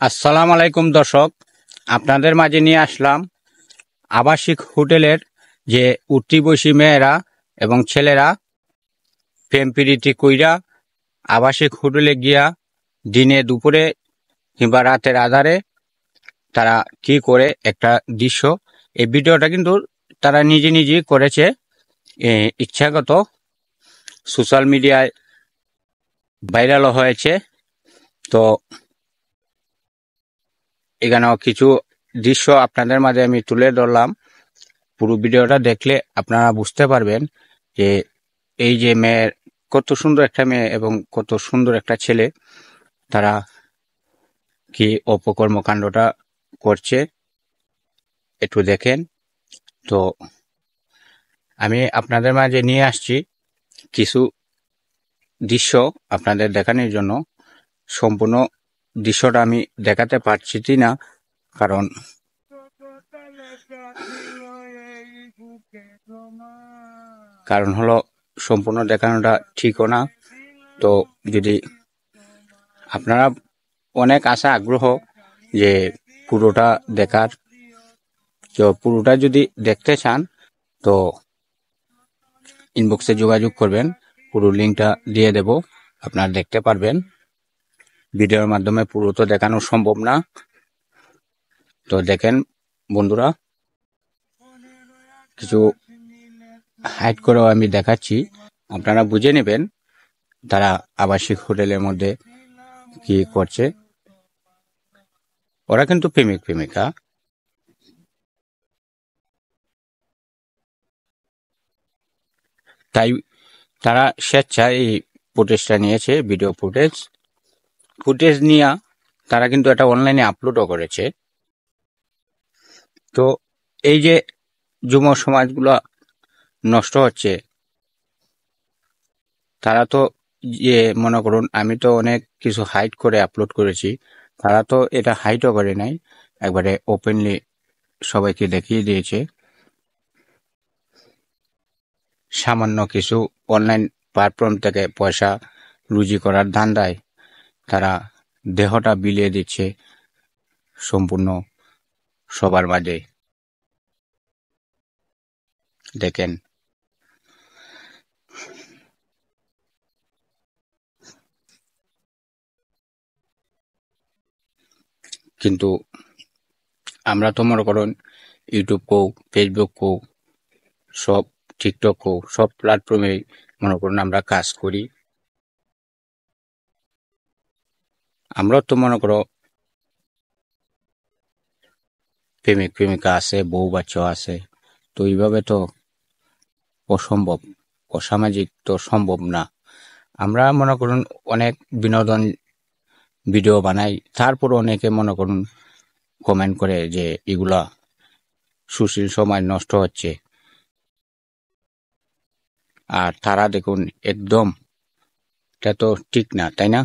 আসসালামু আলাইকুম দর্শক, আপনাদের মাঝে নিয়ে আসলাম আবাসিক হোটেলের যে উঠতি বসি মেয়েরা এবং ছেলেরা প্রেম প্রীতি কইরা আবাসিক হোটেলে গিয়া দিনে দুপুরে কিংবা রাতের আধারে তারা কি করে একটা দৃশ্য। এই ভিডিওটা কিন্তু তারা নিজে নিজেই করেছে, ইচ্ছাগত সোশ্যাল মিডিয়ায় ভাইরালও হয়েছে। তো এখানেও কিছু দৃশ্য আপনাদের মাঝে আমি তুলে ধরলাম। পুরো ভিডিওটা দেখলে আপনারা বুঝতে পারবেন যে এই যে মেয়ের, কত সুন্দর একটা মেয়ে এবং কত সুন্দর একটা ছেলে, তারা কি অপকর্মকাণ্ডটা করছে একটু দেখেন। তো আমি আপনাদের মাঝে নিয়ে আসছি কিছু দৃশ্য আপনাদের দেখানোর জন্য। সম্পূর্ণ দৃশ্যটা আমি দেখাতে পারছি না, কারণ হলো সম্পূর্ণ দেখানোটা ঠিকও না। তো যদি আপনারা অনেক আশা আগ্রহ যে পুরোটা দেখার, তো পুরোটা যদি দেখতে চান তো ইনবক্সে যোগাযোগ করবেন, পুরো লিঙ্কটা দিয়ে দেব, আপনারা দেখতে পারবেন। ভিডিওর মাধ্যমে পুরো তো দেখানো সম্ভব না। তো দেখেন বন্ধুরা, কিছু হাইড করেও আমি দেখাচ্ছি, আপনারা বুঝে নেবেন তারা আবাসিক হোটেলের মধ্যে কি করছে। ওরা কিন্তু প্রেমিক প্রেমিকা। তাই তারা স্বেচ্ছায় এই ফুটেজটা নিয়েছে, ভিডিও ফুটেজ নিয়ে তারা কিন্তু এটা অনলাইনে আপলোডও করেছে। তো এই যে যুব সমাজগুলো নষ্ট হচ্ছে, তারা তো যে মনে করুন, আমি তো অনেক কিছু হাইড করে আপলোড করেছি, তারা তো এটা হাইডও করে নাই, একবারে ওপেনলি সবাইকে দেখিয়ে দিয়েছে। সামান্য কিছু অনলাইন প্ল্যাটফর্ম থেকে পয়সা রুজি করার ধান্দায় তারা দেহটা বিলিয়ে দিচ্ছে সম্পূর্ণ সবার মাঝে। দেখেন, কিন্তু আমরা তো মনে করুন ইউটিউব কো, ফেসবুক কো, সব টিকটক কো, সব প্ল্যাটফর্মে মনে করুন আমরা কাজ করি। আমরা তো মনে করো প্রেমিক প্রেমিকা আছে, বউ বাচ্চা আছে। তো এইভাবে তো অসম্ভব, অসামাজিক তো সম্ভব না। আমরা মনে করুন অনেক বিনোদন ভিডিও বানাই, তারপর অনেকে মনে করুন কমেন্ট করে যে এগুলা সুশীল সমাজ নষ্ট হচ্ছে। আর তারা দেখুন একদম, এটা তো ঠিক না, তাই না?